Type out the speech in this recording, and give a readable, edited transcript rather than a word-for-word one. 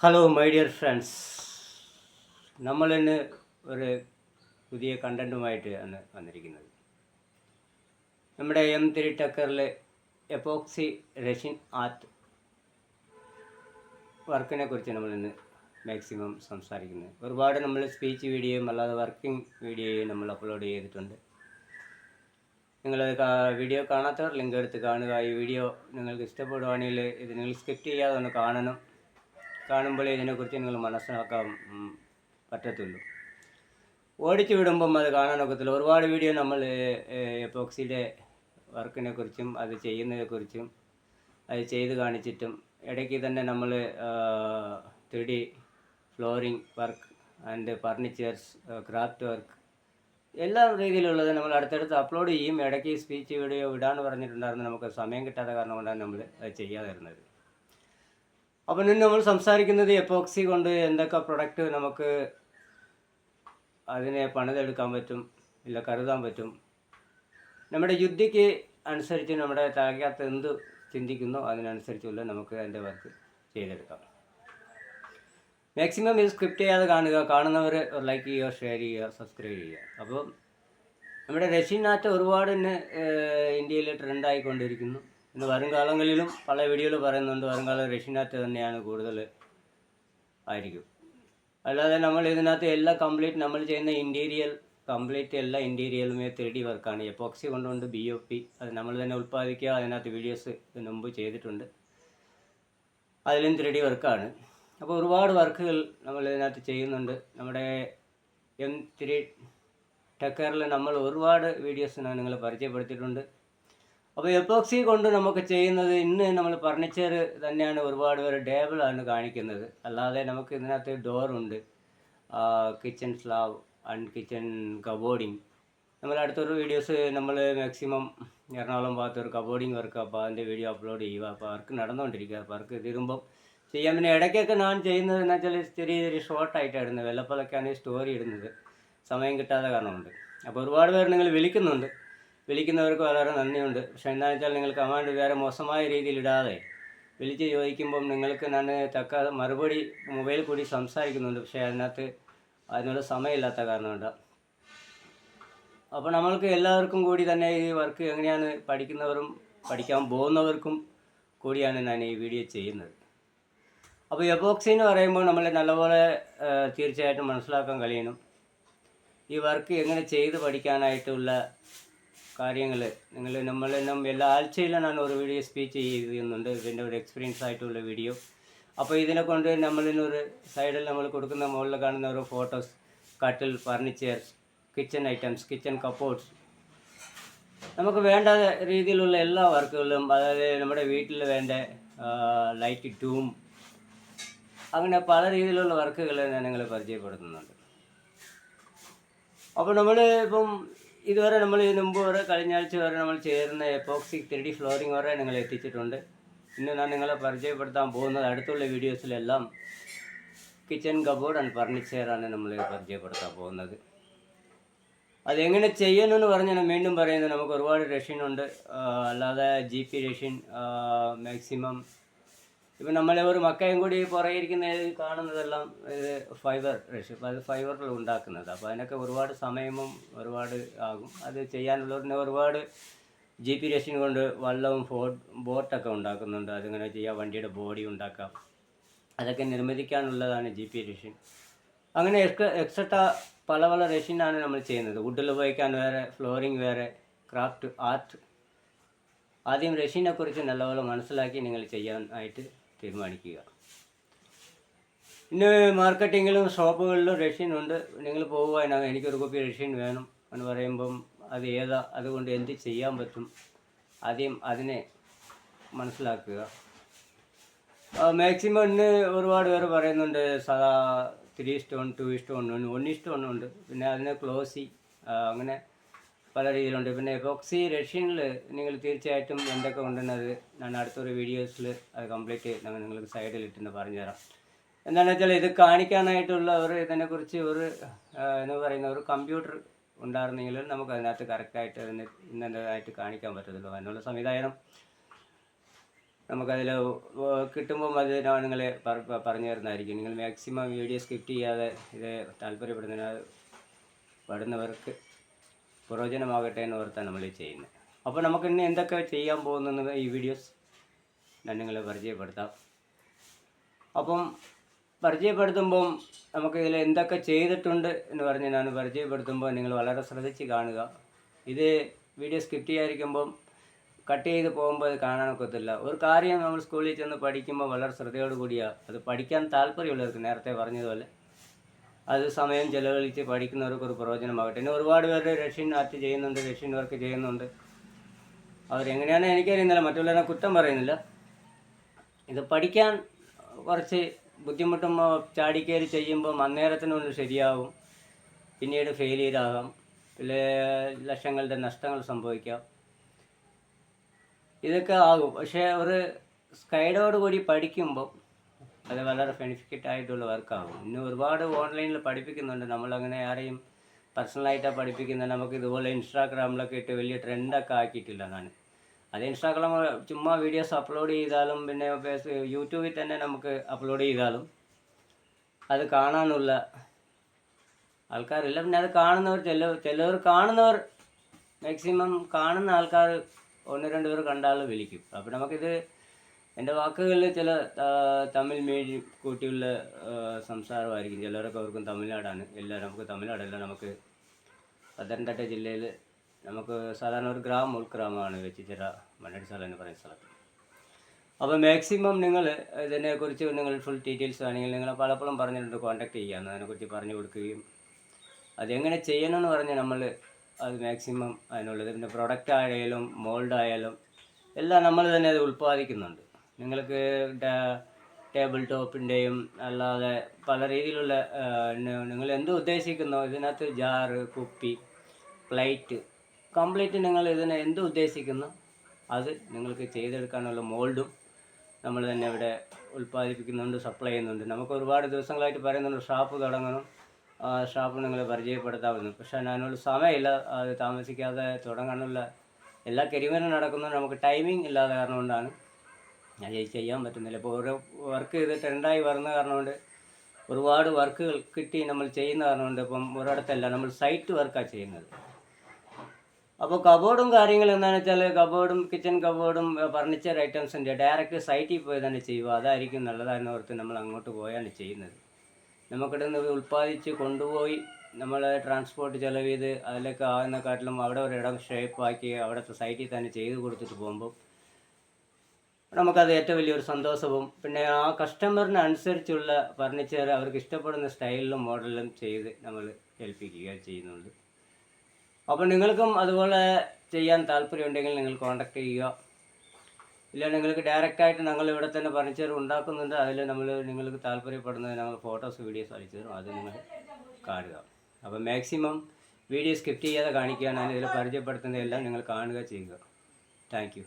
Hello my dear friends, നമ്മളിന്ന് ഒരു പുതിയ കണ്ടൻറ്റുമായിട്ട് ആണ് വന്നിരിക്കുന്നത്. നമ്മുടെ M3 ടെക്കറിലെ എപ്പോക്സി റെസിൻ ആർട്ട് വർക്കിനെ കുറിച്ച് നമ്മളിന്ന് മാക്സിമം സംസാരിക്കുന്നത്. ഒരുപാട് നമ്മൾ സ്പീച്ച് വീഡിയോയും അല്ലാതെ വർക്കിംഗ് വീഡിയോയും നമ്മൾ അപ്ലോഡ് ചെയ്തിട്ടുണ്ട്. നിങ്ങൾ വീഡിയോ കാണാത്തവർ ലിങ്ക് എടുത്ത് കാണുക. ഈ വീഡിയോ നിങ്ങൾക്ക് ഇഷ്ടപ്പെടുവാണെങ്കിൽ ഇത് നിങ്ങൾ സ്കിപ്പ് ചെയ്യാതെ ഒന്ന് കാണണം. കാണുമ്പോൾ ഇതിനെക്കുറിച്ച് നിങ്ങൾ മനസ്സിലാക്കാൻ പറ്റത്തുള്ളൂ. ഓടിച്ചു വിടുമ്പം അത് കാണാനൊക്കത്തില്ല. ഒരുപാട് വീഡിയോ നമ്മൾ എപ്പോക്സിയുടെ വർക്കിനെ കുറിച്ചും അത് ചെയ്യുന്നതിനെക്കുറിച്ചും അത് ചെയ്ത് കാണിച്ചിട്ടും ഇടയ്ക്ക് തന്നെ നമ്മൾ 3D flooring work and furnitures, craft work, എല്ലാ രീതിയിലുള്ളത് നമ്മൾ അടുത്തടുത്ത് അപ്ലോഡ് ചെയ്യും. ഇടയ്ക്ക് സ്പീച്ച് വീഡിയോ ഇടാന്ന് പറഞ്ഞിട്ടുണ്ടായിരുന്നു. നമുക്ക് സമയം കിട്ടാത്ത കാരണം കൊണ്ടാണ് നമ്മൾ അത് ചെയ്യാതിരുന്നത്. അപ്പോൾ ഇന്ന് നമ്മൾ സംസാരിക്കുന്നത് എപ്പോക്സി കൊണ്ട് എന്തൊക്കെ പ്രൊഡക്റ്റ് നമുക്ക് അതിനെ പണിതെടുക്കാൻ പറ്റും, ഇല്ല കരുതാൻ പറ്റും. നമ്മുടെ യുദ്ധിക്ക് അനുസരിച്ച് നമ്മുടെ തലയ്ക്കകത്ത് എന്ത് ചിന്തിക്കുന്നോ അതിനനുസരിച്ചുള്ള നമുക്ക് അതിൻ്റെ വർക്ക് ചെയ്തെടുക്കാം. മാക്സിമം ഇത് സ്ക്രിപ്റ്റ് ചെയ്യാതെ കാണുക. കാണുന്നവർ ലൈക്ക് ചെയ്യുക, ഷെയർ ചെയ്യുക, സബ്സ്ക്രൈബ് ചെയ്യുക. അപ്പോൾ നമ്മുടെ റഷ്യൻ ആർട്ട് ഒരുപാട് തന്നെ ഇന്ത്യയിൽ ട്രെൻഡായിക്കൊണ്ടിരിക്കുന്നു. ഇന്ന് വരും കാലങ്ങളിലും പല വീഡിയോയിൽ പറയുന്നുണ്ട്, വരുംകാലം റഷ്യൻ ആർട്ട് തന്നെയാണ് കൂടുതൽ ആയിരിക്കും. അല്ലാതെ നമ്മൾ ഇതിനകത്ത് എല്ലാം കംപ്ലീറ്റ് നമ്മൾ ചെയ്യുന്ന ഇൻറ്റീരിയൽ കംപ്ലീറ്റ് എല്ലാ ഇൻറ്റീരിയലുമേ 3D വർക്കാണ്. എപ്പോക്സി കൊണ്ടുകൊണ്ട് BOP അത് നമ്മൾ തന്നെ ഉൽപ്പാദിക്കുക. അതിനകത്ത് വീഡിയോസ് ഇതിന് മുമ്പ് ചെയ്തിട്ടുണ്ട്, അതിലും 3D വർക്കാണ്. അപ്പോൾ ഒരുപാട് വർക്കുകൾ നമ്മൾ ഇതിനകത്ത് ചെയ്യുന്നുണ്ട്. നമ്മുടെ M3 ടെക്കറിൽ നമ്മൾ ഒരുപാട് വീഡിയോസ് ഞാൻ നിങ്ങളെ പരിചയപ്പെടുത്തിയിട്ടുണ്ട്. അപ്പോൾ എപ്പോക്സി കൊണ്ട് നമുക്ക് ചെയ്യുന്നത് ഇന്ന് നമ്മൾ ഫർണിച്ചർ തന്നെയാണ്. ഒരുപാട് പേര് ടേബിളാണ് കാണിക്കുന്നത്. അല്ലാതെ നമുക്ക് ഇതിനകത്ത് ഡോറുണ്ട്, കിച്ചൺ സ്ലാബ് ആൻഡ് കിച്ചൺ കബോർഡിങ്. നമ്മൾ അടുത്തൊരു വീഡിയോസ് നമ്മൾ മാക്സിമം എറണാകുളം ഭാഗത്ത് ഒരു കബോർഡിങ് വർക്ക്, അപ്പോൾ അതിൻ്റെ വീഡിയോ അപ്ലോഡ് ചെയ്യുക. അപ്പോൾ വർക്ക് നടന്നുകൊണ്ടിരിക്കുക. വർക്ക് തീരുമ്പം ചെയ്യാൻ. പിന്നെ ഇടയ്ക്കൊക്കെ ഞാൻ ചെയ്യുന്നത് എന്ന് വെച്ചാൽ ചെറിയ ഷോർട്ടായിട്ടാണ് ഇടുന്നത്. വെള്ളപ്പലൊക്കെയാണ് സ്റ്റോറി ഇടുന്നത്, സമയം കിട്ടാതെ കാരണമുണ്ട്. അപ്പോൾ ഒരുപാട് പേര് നിങ്ങൾ വിളിക്കുന്നുണ്ട്. വിളിക്കുന്നവർക്ക് വളരെ നന്ദിയുണ്ട്. പക്ഷേ എന്താണെന്ന് വെച്ചാൽ നിങ്ങൾ കമാൻഡ് വേറെ മോശമായ രീതിയിൽ ഇടാതെ വിളിച്ച് ചോദിക്കുമ്പം നിങ്ങൾക്ക് ഞാൻ തക്ക മറുപടി മൊബൈലിൽ കൂടി സംസാരിക്കുന്നുണ്ട്. പക്ഷേ അതിനുള്ള സമയമില്ലാത്ത കാരണമുണ്ട്. അപ്പോൾ നമ്മൾക്ക് എല്ലാവർക്കും കൂടി തന്നെ ഈ വർക്ക് എങ്ങനെയാണ് പഠിക്കുന്നവരും പഠിക്കാൻ പോകുന്നവർക്കും കൂടിയാണ് ഞാൻ ഈ വീഡിയോ ചെയ്യുന്നത്. അപ്പോൾ എപ്പോക്സി എന്ന് പറയുമ്പോൾ നമ്മൾ നല്ലപോലെ തീർച്ചയായിട്ടും മനസ്സിലാക്കാൻ കഴിയണം. ഈ വർക്ക് എങ്ങനെ ചെയ്ത് പഠിക്കാനായിട്ടുള്ള കാര്യങ്ങൾ നമ്മളെല്ലാം എല്ലാ ആഴ്ചയിലും ഞാൻ ഒരു വീഡിയോ സ്പീച്ച് ചെയ്യുന്നുണ്ട്. ഇതിൻ്റെ ഒരു എക്സ്പീരിയൻസ് ആയിട്ടുള്ള വീഡിയോ. അപ്പോൾ ഇതിനെ കൊണ്ട് നമ്മളിന്നൊരു സൈഡിൽ നമ്മൾ കൊടുക്കുന്ന മുകളിൽ കാണുന്ന ഓരോ ഫോട്ടോസ്, കട്ടിൽ, ഫർണിച്ചേഴ്സ്, കിച്ചൺ ഐറ്റംസ്, കിച്ചൺ കപ്പോർട്ട്സ്, നമുക്ക് വേണ്ട രീതിയിലുള്ള എല്ലാ വർക്കുകളും, അതായത് നമ്മുടെ വീട്ടിൽ വേണ്ട ലൈറ്റ് ടൂം, അങ്ങനെ പല രീതിയിലുള്ള വർക്കുകൾ ഞാൻ നിങ്ങൾ പരിചയപ്പെടുത്തുന്നുണ്ട്. അപ്പോൾ നമ്മൾ ഇപ്പം ഇതുവരെ നമ്മൾ ഇതിന് മുമ്പ് വരെ കഴിഞ്ഞ ആഴ്ച വരെ നമ്മൾ ചേരുന്ന എപ്പോക്സി 3D ഫ്ലോറിംഗ് വരെ നിങ്ങൾ എത്തിച്ചിട്ടുണ്ട്. ഇന്ന് ഞാൻ നിങ്ങളെ പരിചയപ്പെടുത്താൻ പോകുന്നത് അടുത്തുള്ള വീഡിയോസിലെല്ലാം കിച്ചൺ കബോർഡ് ആൻഡ് ഫർണിച്ചറാണ് നമ്മൾ പരിചയപ്പെടുത്താൻ പോകുന്നത്. അതെങ്ങനെ ചെയ്യണമെന്ന് പറഞ്ഞാൽ ഞാൻ വീണ്ടും പറയുന്നത്, നമുക്ക് ഒരുപാട് റഷ്യനുണ്ട്. അല്ലാതെ GP റഷ്യൻ മാക്സിമം ഇപ്പം നമ്മളെ ഒരു മക്കയും കൂടി പുറകിരിക്കുന്ന കാണുന്നതെല്ലാം ഇത് ഫൈബർ റഷ്യൻ, അത് ഫൈബറിൽ ഉണ്ടാക്കുന്നത്. അപ്പോൾ അതിനൊക്കെ ഒരുപാട് സമയവും ഒരുപാട് ആകും. അത് ചെയ്യാനുള്ളവരിനെ ഒരുപാട് GP റഷ്യൻ കൊണ്ട് വള്ളവും ബോട്ടൊക്കെ ഉണ്ടാക്കുന്നുണ്ട്. അതിങ്ങനെ ചെയ്യാം, വണ്ടിയുടെ ബോഡി ഉണ്ടാക്കാം. അതൊക്കെ നിർമ്മിക്കാനുള്ളതാണ് GP റഷ്യൻ. അങ്ങനെ എക്സെട്രാ പല പല റഷ്യനാണ് നമ്മൾ ചെയ്യുന്നത്. വുഡിൽ ഉപയോഗിക്കാൻ വേറെ, ഫ്ലോറിങ് വേറെ, ക്രാഫ്റ്റ് ആർട്ട്. ആദ്യം റഷ്യനെ കുറിച്ച് നല്ലപോലെ മനസ്സിലാക്കി നിങ്ങൾ ചെയ്യാനായിട്ട് തീരുമാനിക്കുക. പിന്നെ മാർക്കറ്റിങ്ങിലും ഷോപ്പുകളിലും റഷ്യനുണ്ട്. നിങ്ങൾ പോവുക, എനിക്കൊരു കോപ്പി റഷ്യൻ വേണം എന്ന് പറയുമ്പം അത് ഏതാ, അതുകൊണ്ട് എന്ത് ചെയ്യാൻ പറ്റും, ആദ്യം അതിനെ മനസ്സിലാക്കുക. മാക്സിമം ഇന്ന് ഒരുപാട് പേര് പറയുന്നുണ്ട് സാധാ 3:1, 2:1, 1:1 ഉണ്ട്. പിന്നെ അതിനെ ക്ലോസി, അങ്ങനെ പല രീതിയിലുണ്ട്. പിന്നെ എപ്പോക്സി റഷ്യനിൽ നിങ്ങൾ തീർച്ചയായിട്ടും എന്തൊക്കെ ഉണ്ടെന്നത് ഞാൻ അടുത്തൊരു വീഡിയോസിൽ അത് കംപ്ലീറ്റ് നിങ്ങൾക്ക് സൈഡിലിട്ടെന്ന് പറഞ്ഞുതരാം. എന്താണെന്ന് വെച്ചാൽ ഇത് കാണിക്കാനായിട്ടുള്ള ഇതിനെക്കുറിച്ച് എന്ന് പറയുന്ന ഒരു കമ്പ്യൂട്ടർ ഉണ്ടായിരുന്നെങ്കിൽ നമുക്ക് അതിനകത്ത് കറക്റ്റായിട്ട് ഇന്നതായിട്ട് കാണിക്കാൻ പറ്റത്തുള്ളൂ. അതിനുള്ള സംവിധാനം നമുക്കതിൽ കിട്ടുമ്പം അത് ഞാൻ നിങ്ങളെ പറഞ്ഞു തരുന്നതായിരിക്കും. നിങ്ങൾ മാക്സിമം വീഡിയോ സ്കിപ്പ് ചെയ്യാതെ ഇത് താല്പര്യപ്പെടുന്നവർക്ക് പ്രയോജനമാകട്ടെ എന്ന് ഓർത്താണ് നമ്മൾ ചെയ്യുന്നത്. അപ്പോൾ നമുക്ക് ഇന്ന് എന്തൊക്കെ ചെയ്യാൻ പോകുന്നത് ഈ വീഡിയോസ് ഞാൻ നിങ്ങളെ പരിചയപ്പെടുത്താം. അപ്പം പരിചയപ്പെടുത്തുമ്പം നമുക്കിതിൽ എന്തൊക്കെ ചെയ്തിട്ടുണ്ട് എന്ന് പറഞ്ഞ് ഞാൻ പരിചയപ്പെടുത്തുമ്പോൾ നിങ്ങൾ വളരെ ശ്രദ്ധിച്ച് കാണുക. ഇത് വീഡിയോ സ്കിപ്പ് ചെയ്യാതിരിക്കുമ്പം കട്ട് ചെയ്ത് പോകുമ്പോൾ അത് കാണാനൊക്കത്തില്ല. ഒരു കാര്യം നമ്മൾ സ്കൂളിൽ ചെന്ന് പഠിക്കുമ്പോൾ വളരെ ശ്രദ്ധയോട് കൂടിയാണ് അത് പഠിക്കാൻ താല്പര്യമുള്ളവർക്ക്, നേരത്തെ പറഞ്ഞതുപോലെ അത് സമയം ചിലവഴിച്ച് പഠിക്കുന്നവർക്ക് ഒരു പ്രയോജനമാകട്ടെ. ഇനി ഒരുപാട് പേര് റഷ്യൻ ആർട്ട് ചെയ്യുന്നുണ്ട്, റഷ്യൻ വർക്ക് ചെയ്യുന്നുണ്ട്. അവരെങ്ങനെയാണെന്ന് എനിക്കറിയുന്നില്ല, മറ്റുള്ളവരെ കുറ്റം പറയുന്നില്ല. ഇത് പഠിക്കാൻ കുറച്ച് ബുദ്ധിമുട്ടുമ്പോൾ ചാടിക്കയറി ചെയ്യുമ്പോൾ അന്നേരത്തിനൊന്ന് ശരിയാവും, പിന്നീട് ഫെയിലിയർ ആകാം, പിന്നെ ലക്ഷങ്ങളുടെ നഷ്ടങ്ങൾ സംഭവിക്കാം, ഇതൊക്കെ ആകും. പക്ഷേ ഒരു സ്കൈഡോട് കൂടി പഠിക്കുമ്പോൾ അത് വളരെ ബെനിഫിറ്റ് ആയിട്ടുള്ള വർക്കാകും. ഇന്ന് ഒരുപാട് ഓൺലൈനിൽ പഠിപ്പിക്കുന്നുണ്ട്. നമ്മളങ്ങനെ ആരെയും പേഴ്സണലായിട്ടാണ് പഠിപ്പിക്കുന്നത്. നമുക്ക് ഇതുപോലെ ഇൻസ്റ്റാഗ്രാമിലൊക്കെ ഇട്ട് വലിയ ട്രെൻഡൊക്കെ ആക്കിയിട്ടില്ല ഞാൻ. അത് ഇൻസ്റ്റാഗ്രാം ചുമ്മാ വീഡിയോസ് അപ്ലോഡ് ചെയ്താലും പിന്നെ യൂട്യൂബിൽ തന്നെ നമുക്ക് അപ്ലോഡ് ചെയ്താലും അത് കാണാനുള്ള ആൾക്കാരില്ല. പിന്നെ അത് കാണുന്നവർ ചിലവർ കാണുന്നവർ മാക്സിമം കാണുന്ന ആൾക്കാർ 1-2 പേർ കണ്ടാൽ വിളിക്കും. അപ്പോൾ നമുക്കിത് എൻ്റെ വാക്കുകളിൽ ചില തമിഴ് മീഡിയം കൂട്ടിയുള്ള സംസാരമായിരിക്കും. ചിലരൊക്കെ അവർക്കും തമിഴ്നാടാണ്. നമുക്ക് തമിഴ്നാടല്ല, നമുക്ക് പത്തനംതിട്ട ജില്ലയിൽ നമുക്ക് സാധാരണ ഒരു ഉൾഗ്രാമമാണ് വെച്ചിച്ചിറ മണ്ണടിച്ചാല എന്ന് പറയുന്ന സ്ഥലത്ത്. അപ്പോൾ മാക്സിമം നിങ്ങൾ ഇതിനെക്കുറിച്ച് നിങ്ങൾ ഫുൾ ഡീറ്റെയിൽസ് ആണെങ്കിൽ നിങ്ങൾ പലപ്പോഴും പറഞ്ഞിട്ടുണ്ട് കോൺടാക്ട് ചെയ്യാമെന്ന്, അതിനെക്കുറിച്ച് പറഞ്ഞു കൊടുക്കുകയും അതെങ്ങനെ ചെയ്യണമെന്ന് പറഞ്ഞ് നമ്മൾ അത് മാക്സിമം അതിനുള്ളത്. പിന്നെ പ്രൊഡക്റ്റ് ആയാലും മോൾഡ് ആയാലും എല്ലാം നമ്മൾ തന്നെ അത് ഉൽപ്പാദിക്കുന്നുണ്ട്. നിങ്ങൾക്ക് ടേബിൾ ടോപ്പിൻ്റെയും അല്ലാതെ പല രീതിയിലുള്ള നിങ്ങൾ എന്ത് ഉദ്ദേശിക്കുന്നോ ഇതിനകത്ത് ജാറ്, കുപ്പി, പ്ലേറ്റ് കംപ്ലീറ്റ് നിങ്ങൾ ഇതിനെ എന്ത് ഉദ്ദേശിക്കുന്നോ അത് നിങ്ങൾക്ക് ചെയ്തെടുക്കാനുള്ള മോൾഡും നമ്മൾ തന്നെ ഇവിടെ ഉൽപ്പാദിപ്പിക്കുന്നുണ്ട്, സപ്ലൈ ചെയ്യുന്നുണ്ട്. നമുക്ക് ഒരുപാട് ദിവസങ്ങളായിട്ട് പറയുന്നുണ്ട് ഷാപ്പ് തുടങ്ങണം, ഷാപ്പ് നിങ്ങൾ പരിചയപ്പെടുത്താവുന്നു. പക്ഷേ അതിനുള്ള സമയമില്ല, അത് താമസിക്കാതെ തുടങ്ങാനുള്ള എല്ലാ കരിമരും നടക്കുന്നത് നമുക്ക് ടൈമിംഗ് ഇല്ലാതെ കാരണം കൊണ്ടാണ് അത് ചെയ്യാൻ പറ്റുന്നില്ല. ഇപ്പോൾ ഓരോ വർക്ക് ചെയ്ത് ട്രെൻഡായി വരുന്ന കാരണം കൊണ്ട് ഒരുപാട് വർക്കുകൾ കിട്ടി നമ്മൾ ചെയ്യുന്ന കാരണം കൊണ്ട് ഇപ്പം ഒരിടത്തല്ല, നമ്മൾ സൈറ്റ് വർക്കാണ് ചെയ്യുന്നത്. അപ്പോൾ കബോർഡും കാര്യങ്ങളും എന്താണെന്ന് വെച്ചാൽ കബോർഡും കിച്ചൺ കബോർഡും ഫർണിച്ചർ ഐറ്റംസിൻ്റെ ഡയറക്റ്റ് സൈറ്റിൽ പോയി തന്നെ ചെയ്യുക, അതായിരിക്കും നല്ലതാണെന്ന് ഓർത്ത് നമ്മൾ അങ്ങോട്ട് പോയാണ് ചെയ്യുന്നത്. നമുക്കിടുന്ന് ഉൽപ്പാദിച്ച് കൊണ്ടുപോയി നമ്മൾ ട്രാൻസ്പോർട്ട് ചിലവ് ചെയ്ത് അതിലൊക്കെ ആകുന്നതിനെക്കാട്ടിലും അവിടെ ഒരിടം ഷേപ്പാക്കി അവിടുത്തെ സൈറ്റിൽ തന്നെ ചെയ്ത് കൊടുത്തിട്ട് പോകുമ്പോൾ നമുക്കത് ഏറ്റവും വലിയൊരു സന്തോഷവും പിന്നെ ആ കസ്റ്റമറിന് അനുസരിച്ചുള്ള ഫർണിച്ചർ അവർക്ക് ഇഷ്ടപ്പെടുന്ന സ്റ്റൈലിലും മോഡലിലും ചെയ്ത് നമ്മൾ ഏൽപ്പിക്കുക ചെയ്യുന്നുണ്ട്. അപ്പോൾ നിങ്ങൾക്കും അതുപോലെ ചെയ്യാൻ താല്പര്യമുണ്ടെങ്കിൽ നിങ്ങൾ കോൺടാക്ട് ചെയ്യുക. ഇല്ല നിങ്ങൾക്ക് ഡയറക്റ്റായിട്ട് ഞങ്ങൾ ഇവിടെ തന്നെ ഫർണിച്ചർ ഉണ്ടാക്കുന്നുണ്ട്, അതിൽ നിങ്ങൾക്ക് താല്പര്യപ്പെടുന്നത് ഞങ്ങൾ ഫോട്ടോസ് വീഡിയോസ് അയച്ചു തരും, അത് നിങ്ങൾ കാണുക. അപ്പോൾ മാക്സിമം വീഡിയോ സ്കിപ്പ് ചെയ്യാതെ കാണിക്കുക. ഞാൻ ഇതിൽ പരിചയപ്പെടുത്തുന്നതെല്ലാം നിങ്ങൾ കാണുക ചെയ്യുക. Thank you.